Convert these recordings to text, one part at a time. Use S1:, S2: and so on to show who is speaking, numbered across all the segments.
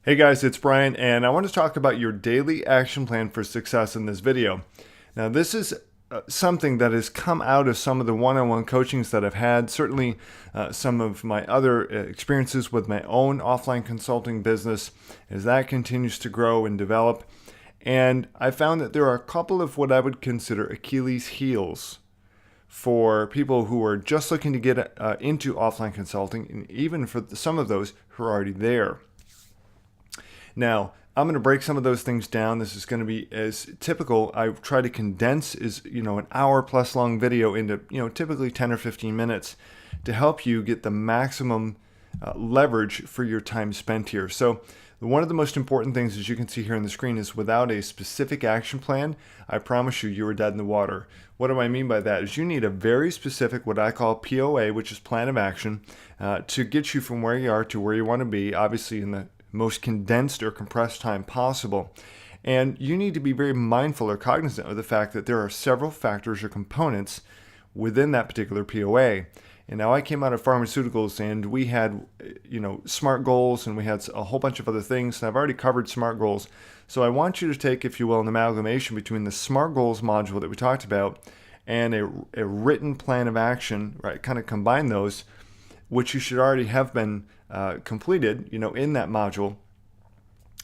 S1: Hey guys, it's Brian, and I want to talk about your daily action plan for success in this video. Now, this is something that has come out of some of the one-on-one coachings that I've had, certainly some of my other experiences with my own offline consulting business as that continues to grow and develop. And I found that there are a couple of what I would consider Achilles heels for people who are just looking to get into offline consulting, and even for some of those who are already there. Now, I'm going to break some of those things down. This is going to be as typical. I try to condense an hour plus long video into, typically 10 or 15 minutes to help you get the maximum leverage for your time spent here. So one of the most important things, as you can see here on the screen, is without a specific action plan, I promise you are dead in the water. What do I mean by that? Is you need a very specific, what I call POA, which is plan of action, to get you from where you are to where you want to be, obviously in the most condensed or compressed time possible. And you need to be very mindful or cognizant of the fact that there are several factors or components within that particular POA. And now I came out of pharmaceuticals and we had, SMART goals, and we had a whole bunch of other things. And I've already covered SMART goals. So I want you to take, if you will, an amalgamation between the SMART goals module that we talked about and a written plan of action, right? Kind of combine those, which you should already have been completed, in that module.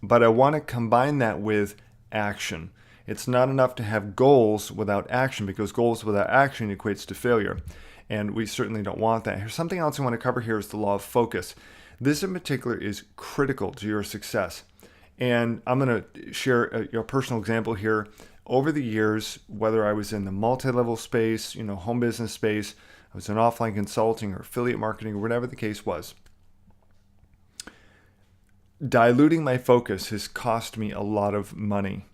S1: But I want to combine that with action. It's not enough to have goals without action, because goals without action equates to failure. And we certainly don't want that. Here's something else I want to cover here is the law of focus. This in particular is critical to your success. And I'm going to share a personal example here. Over the years, whether I was in the multi-level space, home business space, I was in offline consulting or affiliate marketing or whatever the case was, diluting my focus has cost me a lot of money.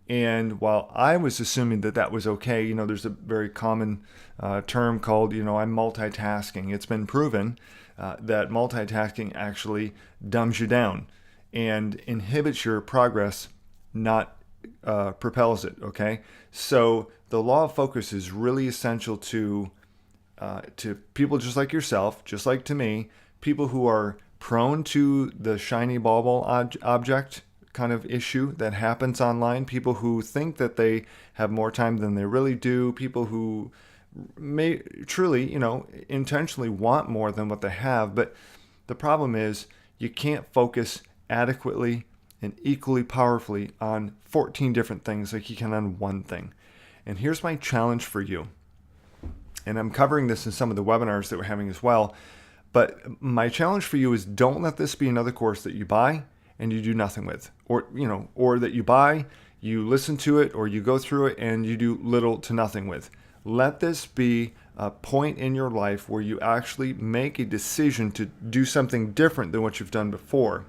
S1: And while I was assuming that that was okay, there's a very common term called, I'm multitasking. It's been proven that multitasking actually dumbs you down and inhibits your progress, not propels it, okay? So the law of focus is really essential to people just like yourself, just like to me, people who are prone to the shiny bauble object kind of issue that happens online, people who think that they have more time than they really do, people who may truly, intentionally want more than what they have. But the problem is you can't focus adequately and equally powerfully on 14 different things like you can on one thing. And here's my challenge for you. And I'm covering this in some of the webinars that we're having as well. But my challenge for you is don't let this be another course that you buy and you do nothing with. Or that you buy, you listen to it, or you go through it and you do little to nothing with. Let this be a point in your life where you actually make a decision to do something different than what you've done before.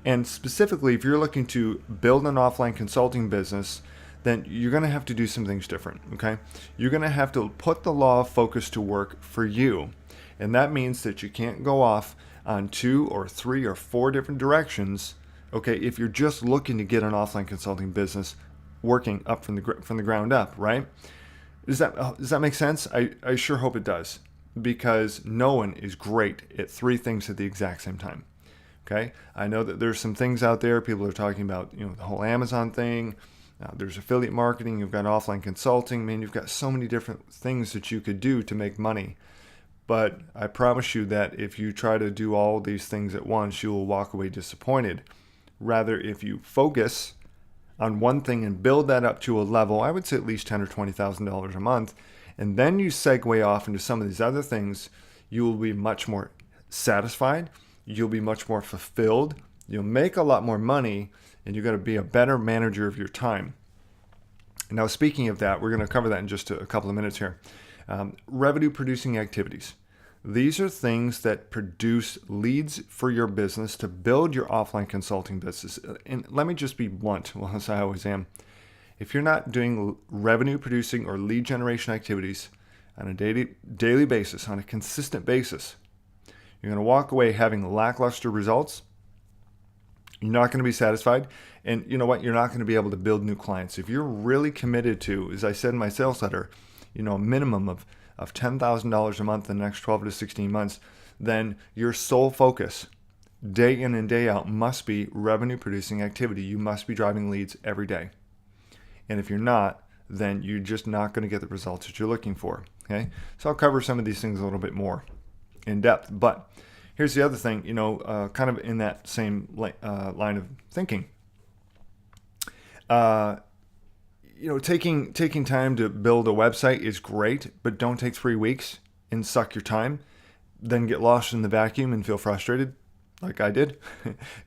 S1: And specifically, if you're looking to build an offline consulting business, then you're going to have to do some things different, okay? You're going to have to put the law of focus to work for you. And that means that you can't go off on 2 or 3 or 4 different directions, okay, if you're just looking to get an offline consulting business working up from the ground up, right? Does that make sense? I sure hope it does, because no one is great at 3 things at the exact same time, okay? I know that there's some things out there. People are talking about, the whole Amazon thing. There's affiliate marketing. You've got offline consulting. Man, you've got so many different things that you could do to make money. But I promise you that if you try to do all these things at once, you will walk away disappointed. Rather, if you focus on one thing and build that up to a level, I would say at least $10,000 or $20,000 a month, and then you segue off into some of these other things, you will be much more satisfied. You'll be much more fulfilled. You'll make a lot more money, and you're going to be a better manager of your time. Now, speaking of that, we're going to cover that in just a couple of minutes here. Revenue producing activities. These are things that produce leads for your business to build your offline consulting business. And let me just be blunt, well, as I always am. If you're not doing revenue producing or lead generation activities on a daily basis, on a consistent basis, you're going to walk away having lackluster results. You're not going to be satisfied. And you know what? You're not going to be able to build new clients. If you're really committed to, as I said in my sales letter, a minimum of $10,000 a month in the next 12 to 16 months, then your sole focus day in and day out must be revenue producing activity. You must be driving leads every day. And if you're not, then you're just not going to get the results that you're looking for. Okay. So I'll cover some of these things a little bit more in depth. But here's the other thing, kind of in that same line of thinking. Taking time to build a website is great, but don't take 3 weeks and suck your time, then get lost in the vacuum and feel frustrated like I did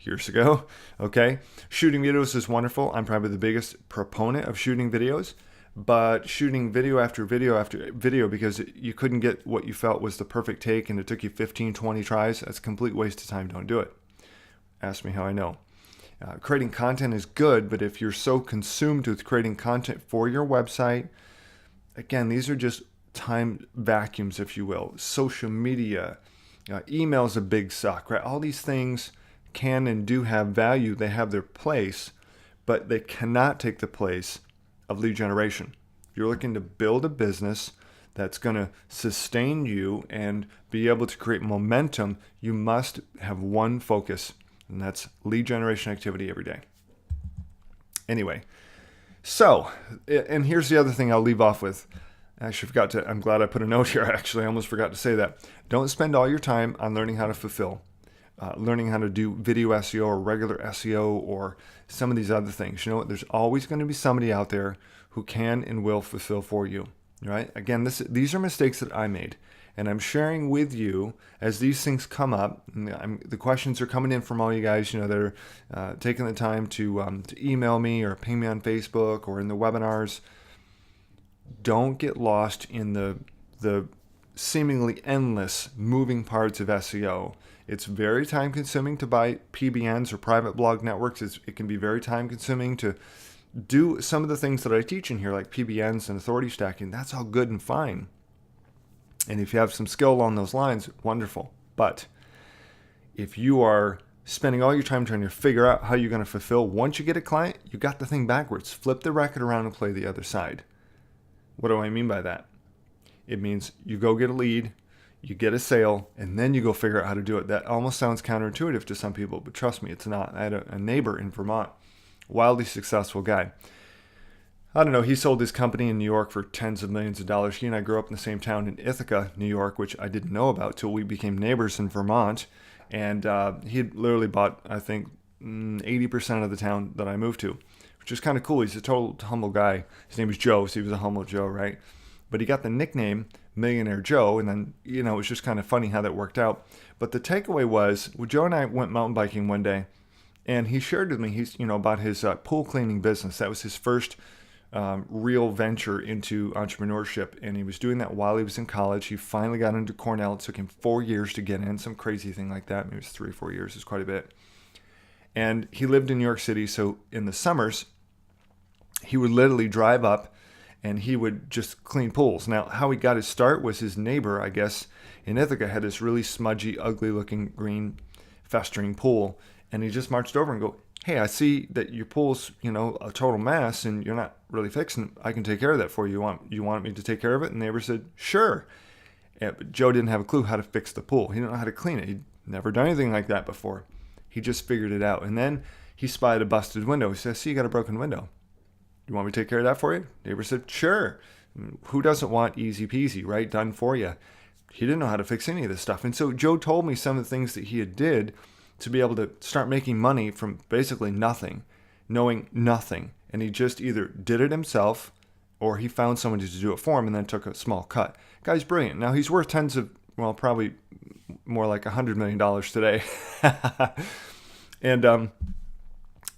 S1: years ago. Okay. Shooting videos is wonderful. I'm probably the biggest proponent of shooting videos, but shooting video after video after video because you couldn't get what you felt was the perfect take and it took you 15, 20 tries, that's a complete waste of time. Don't do it. Ask me how I know. Creating content is good, but if you're so consumed with creating content for your website, again, these are just time vacuums, if you will. Social media, email is a big suck, right? All these things can and do have value. They have their place, but they cannot take the place of lead generation. If you're looking to build a business that's going to sustain you and be able to create momentum, you must have one focus, and that's lead generation activity every day. Anyway, so, and here's the other thing I'll leave off with. I'm glad I put a note here, actually. I almost forgot to say that. Don't spend all your time on learning how to fulfill, learning how to do video SEO or regular SEO or some of these other things. You know what? There's always going to be somebody out there who can and will fulfill for you, right? Again, these are mistakes that I made, and I'm sharing with you as these things come up. The questions are coming in from all you guys, that are taking the time to email me or ping me on Facebook or in the webinars. Don't get lost in the seemingly endless moving parts of SEO. It's very time consuming to buy PBNs or private blog networks. It can be very time consuming to do some of the things that I teach in here, like PBNs and authority stacking. That's all good and fine. And if you have some skill along those lines, wonderful. But if you are spending all your time trying to figure out how you're going to fulfill, once you get a client, you got the thing backwards. Flip the racket around and play the other side. What do I mean by that? It means you go get a lead, you get a sale, and then you go figure out how to do it. That almost sounds counterintuitive to some people, but trust me, it's not. I had a neighbor in Vermont, wildly successful guy. I don't know, he sold his company in New York for tens of millions of dollars. He and I grew up in the same town in Ithaca, New York, which I didn't know about till we became neighbors in Vermont. And he literally bought, I think, 80% of the town that I moved to, which is kind of cool. He's a total humble guy. His name was Joe, so he was a humble Joe, right? But he got the nickname Millionaire Joe, and then, it was just kind of funny how that worked out. But the takeaway was, Joe and I went mountain biking one day, and he shared with me, about his pool cleaning business. That was his first real venture into entrepreneurship, and he was doing that while he was in college. He finally got into Cornell. It took him 4 years to get in, some crazy thing like that. Maybe it was 3 or 4 years. It's quite a bit. And he lived in New York City, so in the summers, he would literally drive up and he would just clean pools. Now, how he got his start was his neighbor, I guess, in Ithaca had this really smudgy, ugly-looking, green, festering pool, and he just marched over and go, "Hey, I see that your pool's, a total mess, and you're not really fixing it. I can take care of that for you. You want me to take care of it?" And the neighbor said, "Sure." Yeah, but Joe didn't have a clue how to fix the pool. He didn't know how to clean it. He'd never done anything like that before. He just figured it out. And then he spied a busted window. He said, "I see you got a broken window. You want me to take care of that for you?" The neighbor said, "Sure." Who doesn't want easy peasy, right? Done for you. He didn't know how to fix any of this stuff. And so Joe told me some of the things that he had did to be able to start making money from basically nothing, knowing nothing. And he just either did it himself or he found someone to do it for him and then took a small cut. Guy's brilliant. Now he's worth probably more like $100 million today. And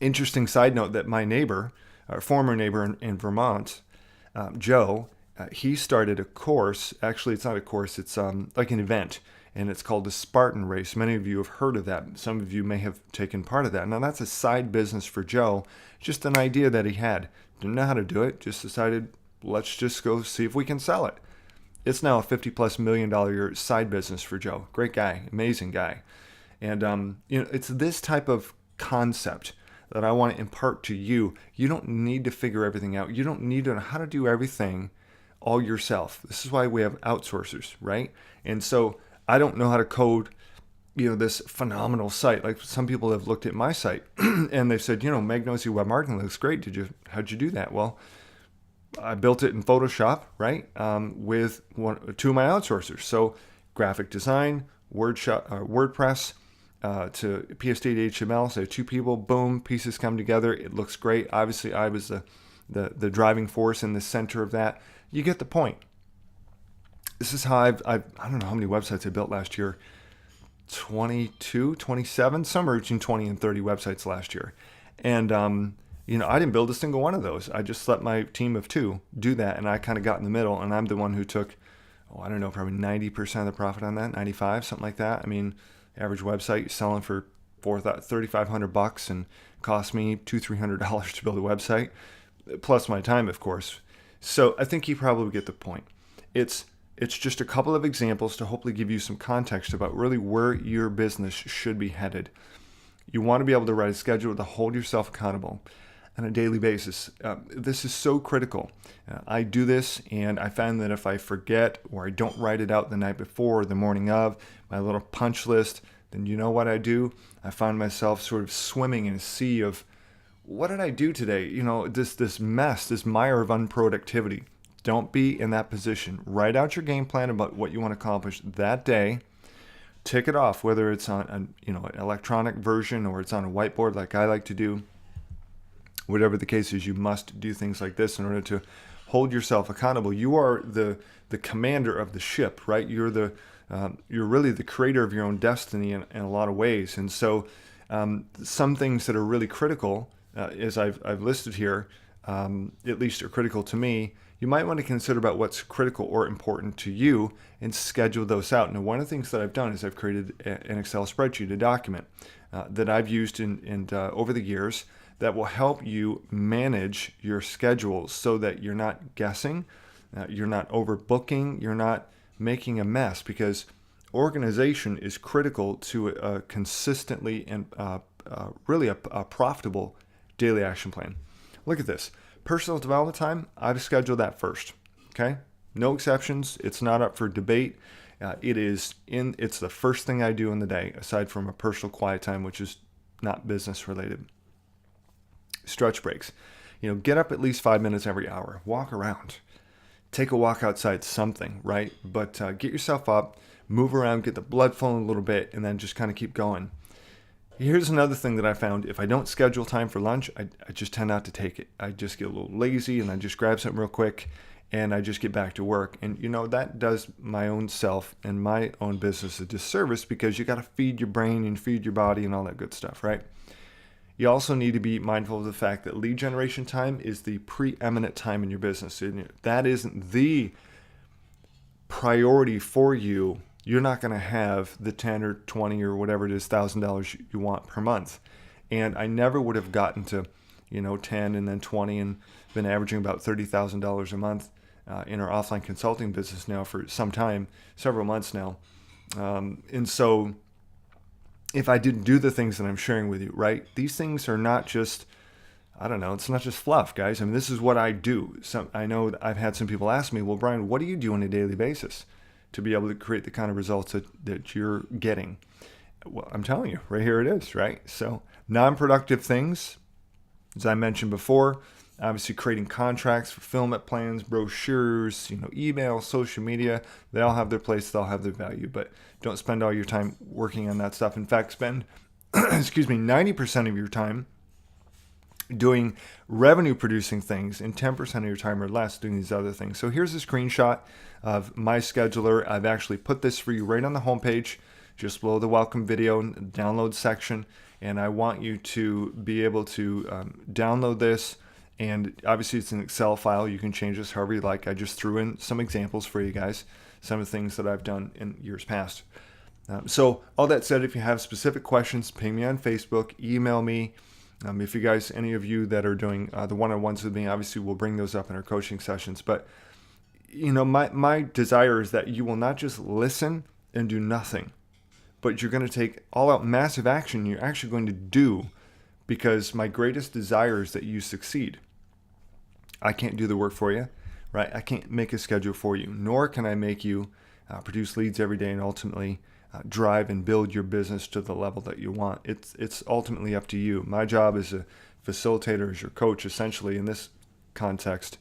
S1: interesting side note that my neighbor, our former neighbor in Vermont, Joe, he started a course. Actually, it's not a course. It's like an event, and it's called the Spartan Race. Many of you have heard of that. Some of you may have taken part of that. Now, that's a side business for Joe, just an idea that he had. Didn't know how to do it, just decided, let's just go see if we can sell it. It's now a $50+ million a year side business for Joe. Great guy, amazing guy. And, it's this type of concept that I want to impart to you. You don't need to figure everything out. You don't need to know how to do everything all yourself. This is why we have outsourcers, right? And so I don't know how to code this phenomenal site. Like some people have looked at my site and they've said, Magnosi web marketing looks great. How'd you do that? Well, I built it in Photoshop, right? With two of my outsourcers. So graphic design, WordPress, to PSD to HTML. So two people, boom, pieces come together. It looks great. Obviously, I was the driving force in the center of that. You get the point. This is how I don't know how many websites I built last year. 22, 27, somewhere between 20 and 30 websites last year. And, I didn't build a single one of those. I just let my team of two do that. And I kind of got in the middle, and I'm the one who took, probably 90% of the profit on that, 95, something like that. I mean, average website you're selling for $3,500 and cost me $200-$300 to build a website, plus my time, of course. So I think you probably get the point. It's just a couple of examples to hopefully give you some context about really where your business should be headed. You want to be able to write a schedule to hold yourself accountable on a daily basis. This is so critical. I do this, and I find that if I forget or I don't write it out the night before or the morning of, my little punch list, then you know what I do? I find myself sort of swimming in a sea of, what did I do today? This mess, this mire of unproductivity. Don't be in that position. Write out your game plan about what you want to accomplish that day. Tick it off, whether it's on an electronic version or it's on a whiteboard like I like to do. Whatever the case is, you must do things like this in order to hold yourself accountable. You are the commander of the ship, right? You're really the creator of your own destiny in a lot of ways. And so some things that are really critical, as I've listed here, at least are critical to me, you might want to consider about what's critical or important to you and schedule those out. Now, one of the things that I've done is I've created an Excel spreadsheet, a document that I've used over the years that will help you manage your schedule so that you're not guessing, you're not overbooking, you're not making a mess, because organization is critical to a consistently and really a profitable daily action plan. Look at this. Personal development time, I've scheduled that first. Okay? No exceptions. It's not up for debate. It's the first thing I do in the day, aside from a personal quiet time, which is not business related. Stretch breaks. Get up at least 5 minutes every hour. Walk around. Take a walk outside, something, right? But get yourself up, move around, get the blood flowing a little bit, and then just kind of keep going. Here's another thing that I found. If I don't schedule time for lunch, I just tend not to take it. I just get a little lazy and I just grab something real quick and I just get back to work. And that does my own self and my own business a disservice, because you got to feed your brain and feed your body and all that good stuff, right? You also need to be mindful of the fact that lead generation time is the preeminent time in your business. That isn't the priority for you. You're not going to have the 10 or 20 or whatever it is, $1,000 you want per month. And I never would have gotten to, 10 and then 20 and been averaging about $30,000 a month in our offline consulting business now for some time, several months now. And so if I didn't do the things that I'm sharing with you, right? These things are not just, it's not just fluff, guys. I mean, this is what I do. I know that I've had some people ask me, well, Brian, what do you do on a daily basis to be able to create the kind of results that you're getting? Well, I'm telling you, right here it is, right? So non-productive things, as I mentioned before, obviously creating contracts, fulfillment plans, brochures, email, social media, they all have their place, they all have their value, but don't spend all your time working on that stuff. In fact, spend, 90% of your time doing revenue producing things and 10% of your time or less doing these other things. So here's a screenshot of my scheduler. I've actually put this for you right on the homepage, just below the welcome video download section. And I want you to be able to download this. And obviously it's an Excel file. You can change this however you like. I just threw in some examples for you guys, some of the things that I've done in years past. So all that said, if you have specific questions, ping me on Facebook, email me. If you guys, any of you that are doing the one-on-ones with me, obviously we'll bring those up in our coaching sessions. But, my desire is that you will not just listen and do nothing, but you're going to take all-out massive action. You're actually going to do, because my greatest desire is that you succeed. I can't do the work for you, right? I can't make a schedule for you, nor can I make you produce leads every day and ultimately drive and build your business to the level that you want. It's ultimately up to you. My job as a facilitator, as your coach, essentially in this context,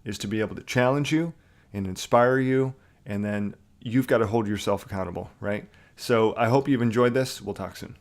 S1: is to be able to challenge you and inspire you, and then you've got to hold yourself accountable, right? So I hope you've enjoyed this. We'll talk soon.